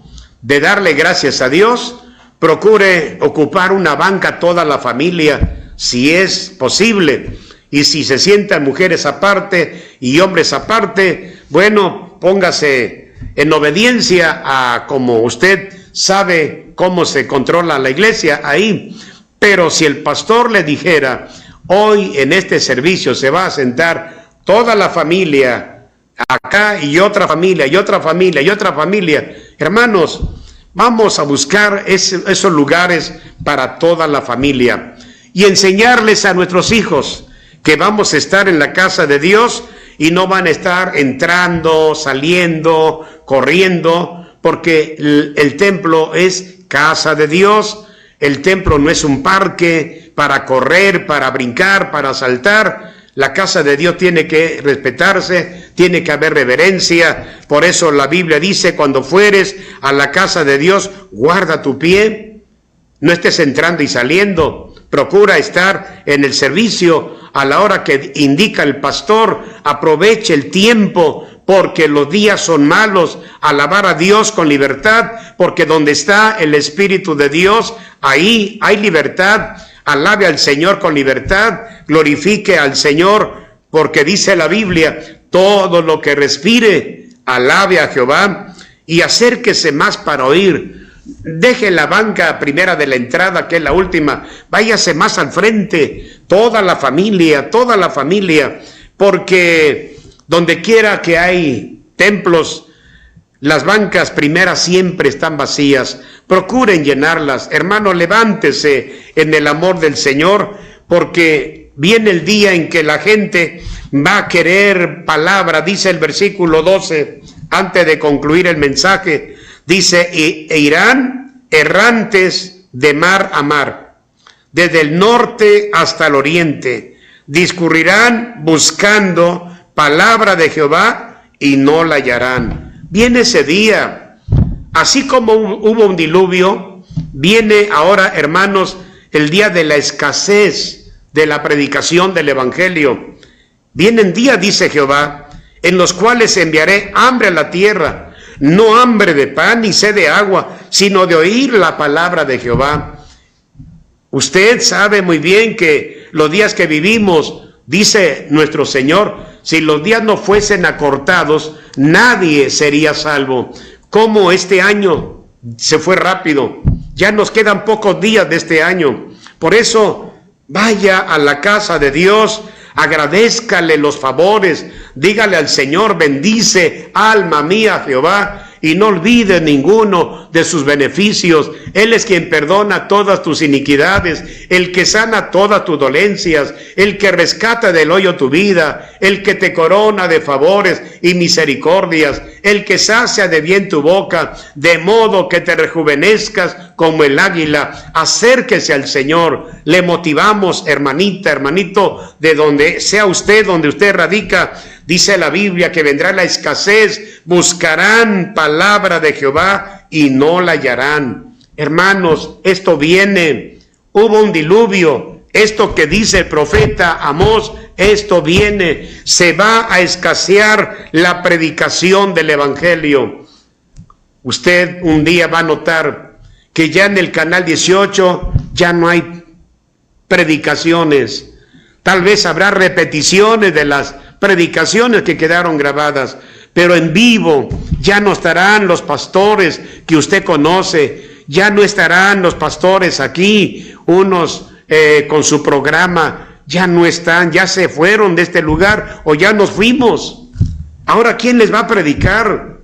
de darle gracias a Dios, procure ocupar una banca toda la familia, si es posible. Y si se sientan mujeres aparte y hombres aparte, bueno, póngase en obediencia a como usted sabe cómo se controla la iglesia ahí. Pero si el pastor le dijera, hoy en este servicio se va a sentar toda la familia, acá y otra familia, y otra familia, y otra familia, hermanos, vamos a buscar esos lugares para toda la familia y enseñarles a nuestros hijos que vamos a estar en la casa de Dios y no van a estar entrando, saliendo, corriendo, porque el templo es casa de Dios. El templo no es un parque para correr, para brincar, para saltar. La casa de Dios tiene que respetarse, tiene que haber reverencia. Por eso la Biblia dice, cuando fueres a la casa de Dios, guarda tu pie. No estés entrando y saliendo, Procura estar en el servicio a la hora que indica el pastor. Aproveche el tiempo, porque los días son malos. Alabar a Dios con libertad, porque donde está el Espíritu de Dios, ahí hay libertad. Alabe al Señor con libertad, glorifique al Señor, porque dice la Biblia, todo lo que respire, alabe a Jehová, y acérquese más para oír. Deje la banca primera de la entrada, que es la última, váyase más al frente, toda la familia, porque donde quiera que hay templos, las bancas primeras siempre están vacías. Procuren llenarlas. Hermano, levántese en el amor del Señor, porque viene el día en que la gente va a querer palabra. Dice el versículo 12, antes de concluir el mensaje, dice, e irán errantes de mar a mar, desde el norte hasta el oriente. Discurrirán buscando palabra de Jehová y no la hallarán. Viene ese día, así como hubo un diluvio, viene ahora, hermanos, el día de la escasez de la predicación del Evangelio. Vienen días, dice Jehová, en los cuales enviaré hambre a la tierra, no hambre de pan ni sed de agua, sino de oír la palabra de Jehová. Usted sabe muy bien que los días que vivimos, dice nuestro Señor, si los días no fuesen acortados, nadie sería salvo. Como este año se fue rápido, ya nos quedan pocos días de este año. Por eso, vaya a la casa de Dios, agradézcale los favores, dígale al Señor, bendice, alma mía, Jehová, y no olvides ninguno de sus beneficios. Él es quien perdona todas tus iniquidades, el que sana todas tus dolencias, el que rescata del hoyo tu vida, el que te corona de favores y misericordias, el que sacia de bien tu boca, de modo que te rejuvenezcas como el águila. Acérquese al Señor. Le motivamos, hermanita, hermanito, de donde sea usted, donde usted radica. Dice la Biblia que vendrá la escasez, buscarán palabra de Jehová y no la hallarán. Hermanos, esto viene, hubo un diluvio, esto que dice el profeta Amós, esto viene, se va a escasear la predicación del Evangelio. Usted un día va a notar que ya en el canal 18 ya no hay predicaciones, tal vez habrá repeticiones de las predicaciones que quedaron grabadas, pero en vivo ya no estarán los pastores que usted conoce, ya no estarán los pastores aquí, unos con su programa, ya no están, ya se fueron de este lugar o ya nos fuimos. Ahora, ¿quién les va a predicar?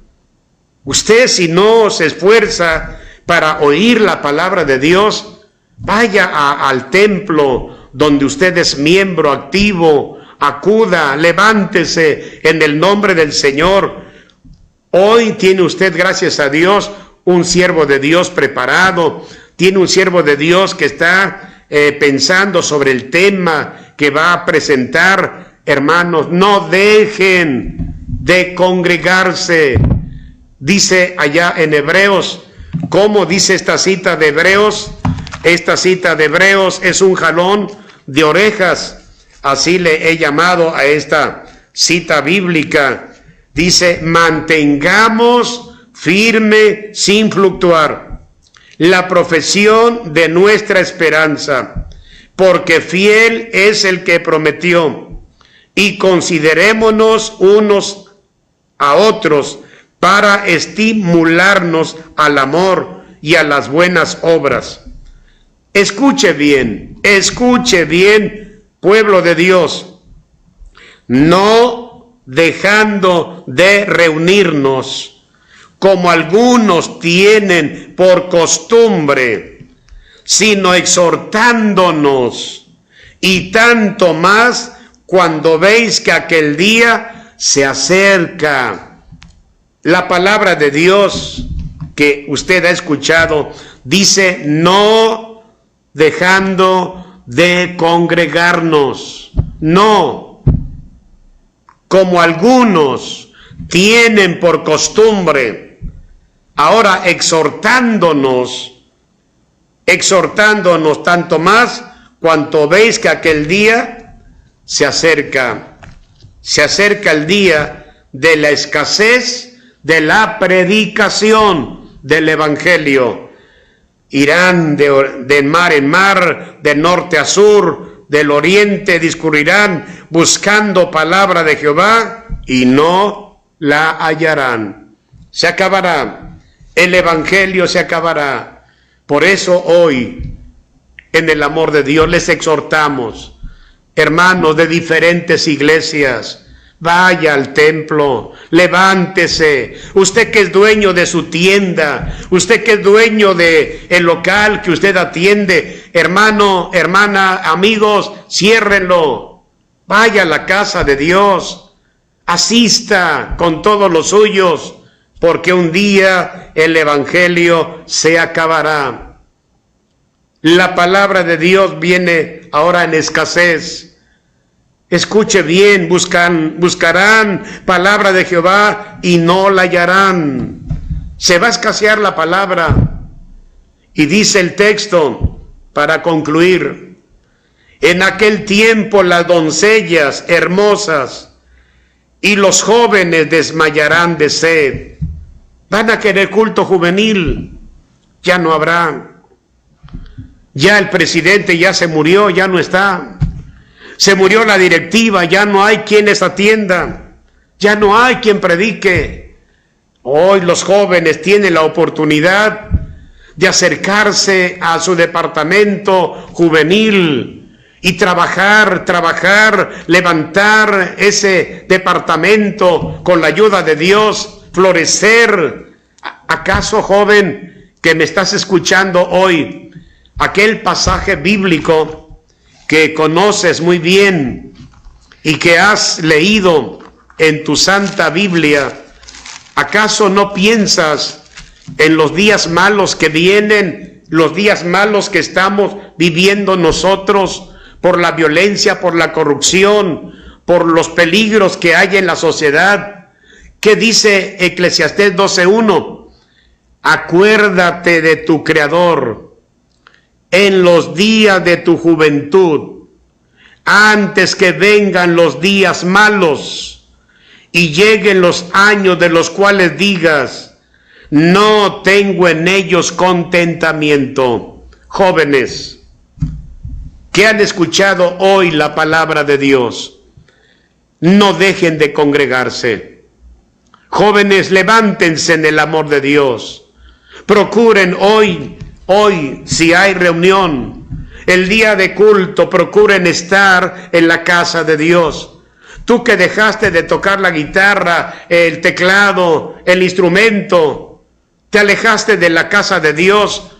Usted, si no se esfuerza para oír la palabra de Dios, vaya al templo donde usted es miembro activo, acuda, levántese en el nombre del Señor. Hoy tiene usted, gracias a Dios, un siervo de Dios preparado, tiene un siervo de Dios que está pensando sobre el tema que va a presentar. Hermanos, no dejen de congregarse. Dice allá en Hebreos, ¿cómo dice esta cita de Hebreos? Esta cita de Hebreos es un jalón de orejas. Así le he llamado a esta cita bíblica. Dice, mantengamos firme sin fluctuar la profesión de nuestra esperanza, porque fiel es el que prometió, y considerémonos unos a otros para estimularnos al amor y a las buenas obras. Escuche bien, pueblo de Dios, no dejando de reunirnos, como algunos tienen por costumbre, sino exhortándonos, y tanto más cuando veis que aquel día se acerca. La palabra de Dios que usted ha escuchado dice, no dejando de congregarnos, no, como algunos tienen por costumbre. Ahora exhortándonos tanto más cuanto veis que aquel día se acerca el día de la escasez de la predicación del Evangelio. Irán de mar en mar, de norte a sur, del oriente discurrirán buscando palabra de Jehová y no la hallarán. Se acabará, el Evangelio se acabará. Por eso hoy, en el amor de Dios, les exhortamos, hermanos de diferentes iglesias, vaya al templo, levántese. Usted que es dueño de su tienda, usted que es dueño de el local que usted atiende, hermano, hermana, amigos, ciérrenlo. Vaya a la casa de Dios, asista con todos los suyos, porque un día el Evangelio se acabará. La palabra de Dios viene ahora en escasez. Escuche bien, buscarán palabra de Jehová y no la hallarán. Se va a escasear la palabra. Y dice el texto, para concluir, en aquel tiempo las doncellas hermosas y los jóvenes desmayarán de sed. Van a querer culto juvenil, ya no habrá. Ya el presidente ya se murió, ya no está. Se murió la directiva, ya no hay quien les atienda, ya no hay quien predique. Hoy los jóvenes tienen la oportunidad de acercarse a su departamento juvenil y trabajar, levantar ese departamento con la ayuda de Dios, florecer. ¿Acaso, joven, que me estás escuchando hoy, aquel pasaje bíblico que conoces muy bien y que has leído en tu Santa Biblia, acaso no piensas en los días malos que vienen, los días malos que estamos viviendo nosotros por la violencia, por la corrupción, por los peligros que hay en la sociedad? ¿Qué dice Eclesiastés 12:1? Acuérdate de tu Creador en los días de tu juventud, antes que vengan los días malos y lleguen los años de los cuales digas, no tengo en ellos contentamiento. Jóvenes que han escuchado hoy la palabra de Dios, no dejen de congregarse. Jóvenes, levántense en el amor de Dios. Procuren hoy, si hay reunión, el día de culto, procuren estar en la casa de Dios. Tú que dejaste de tocar la guitarra, el teclado, el instrumento, te alejaste de la casa de Dios,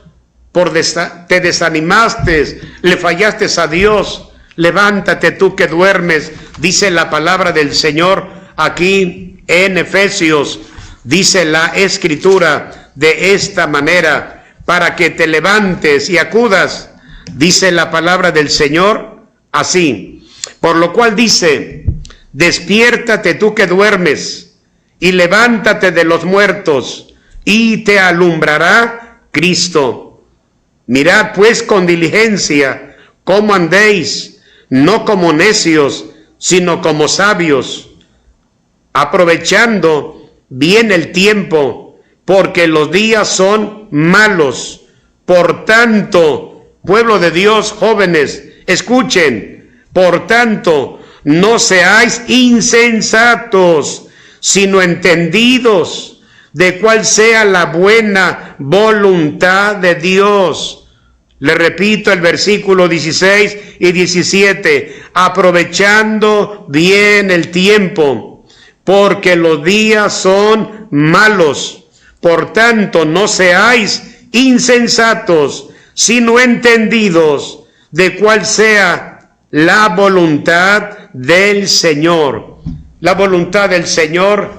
te desanimaste, le fallaste a Dios. Levántate tú que duermes, dice la palabra del Señor aquí en Efesios. Dice la Escritura de esta manera, para que te levantes y acudas, dice la palabra del Señor así. Por lo cual dice, despiértate tú que duermes, y levántate de los muertos, y te alumbrará Cristo. Mirad pues con diligencia cómo andéis, no como necios, sino como sabios, aprovechando bien el tiempo, porque los días son malos. Por tanto, pueblo de Dios, jóvenes, escuchen, por tanto, no seáis insensatos, sino entendidos de cuál sea la buena voluntad de Dios. Le repito el versículo 16 y 17, aprovechando bien el tiempo, porque los días son malos. Por tanto, no seáis insensatos, sino entendidos de cuál sea la voluntad del Señor. La voluntad del Señor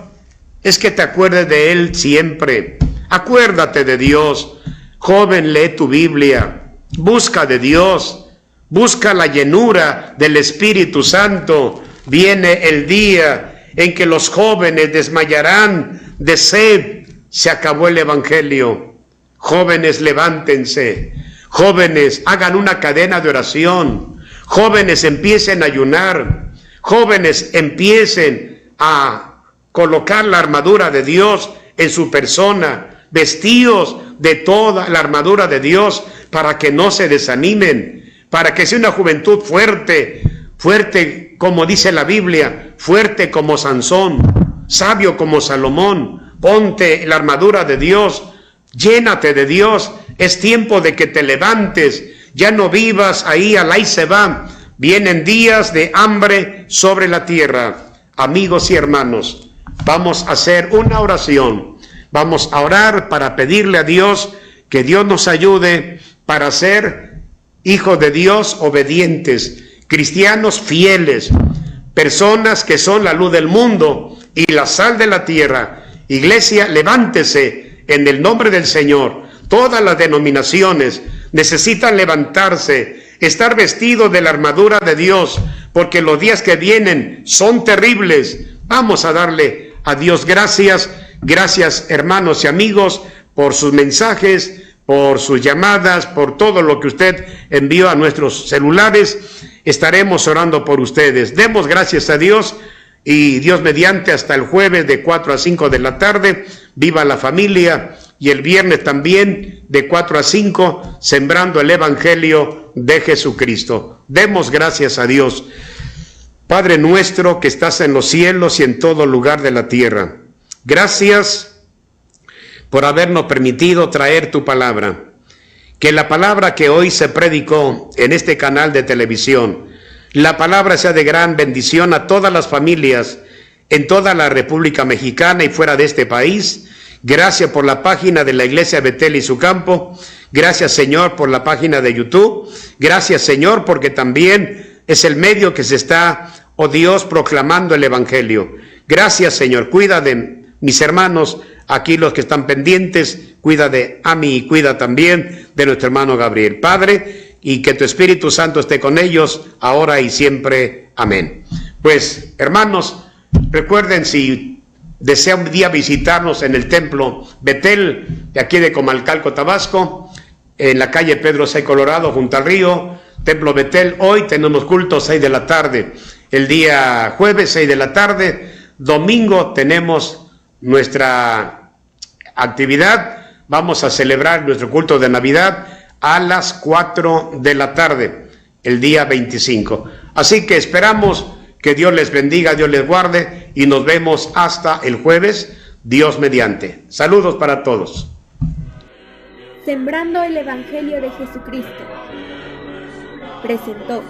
es que te acuerdes de Él siempre. Acuérdate de Dios. Joven, lee tu Biblia. Busca de Dios. Busca la llenura del Espíritu Santo. Viene el día en que los jóvenes desmayarán de sed. Se acabó el Evangelio. Jóvenes, levántense. Jóvenes, hagan una cadena de oración. Jóvenes, empiecen a ayunar. Jóvenes, empiecen a colocar la armadura de Dios en su persona, vestidos de toda la armadura de Dios, para que no se desanimen, para que sea una juventud fuerte, fuerte como dice la Biblia, fuerte como Sansón, sabio como Salomón. Ponte la armadura de Dios, llénate de Dios. Es tiempo de que te levantes, ya no vivas ahí al ahí se va. Vienen días de hambre sobre la tierra. Amigos y hermanos, vamos a hacer una oración. Vamos a orar para pedirle a Dios que Dios nos ayude para ser hijos de Dios obedientes, cristianos fieles, personas que son la luz del mundo y la sal de la tierra. Iglesia, levántese en el nombre del Señor. Todas las denominaciones necesitan levantarse, estar vestidos de la armadura de Dios, porque los días que vienen son terribles. Vamos a darle a Dios gracias. Gracias, hermanos y amigos, por sus mensajes, por sus llamadas, por todo lo que usted envió a nuestros celulares. Estaremos orando por ustedes. Demos gracias a Dios y Dios mediante hasta el jueves de 4 a 5 de la tarde. Viva la familia. Y el viernes también de 4 a 5, sembrando el Evangelio de Jesucristo. Demos gracias a Dios. Padre nuestro que estás en los cielos y en todo lugar de la tierra, gracias por habernos permitido traer tu palabra. Que la palabra que hoy se predicó en este canal de televisión, la palabra sea de gran bendición a todas las familias en toda la República Mexicana y fuera de este país. Gracias por la página de la Iglesia Betel y su campo. Gracias, Señor, por la página de YouTube. Gracias, Señor, porque también es el medio que se está, oh Dios, proclamando el Evangelio. Gracias, Señor. Cuida de mis hermanos, aquí los que están pendientes. Cuida de Ami y cuida también de nuestro hermano Gabriel. Padre, y que tu Espíritu Santo esté con ellos, ahora y siempre. Amén. Pues, hermanos, recuerden, si desea un día visitarnos en el templo Betel, de aquí de Comalcalco, Tabasco, en la calle Pedro C. Colorado, junto al río, templo Betel. Hoy tenemos culto 6 de la tarde, el día jueves 6 de la tarde, domingo tenemos nuestra actividad, vamos a celebrar nuestro culto de Navidad a las 4 de la tarde, el día 25. Así que esperamos que Dios les bendiga, Dios les guarde y nos vemos hasta el jueves, Dios mediante. Saludos para todos. Sembrando el Evangelio de Jesucristo presentó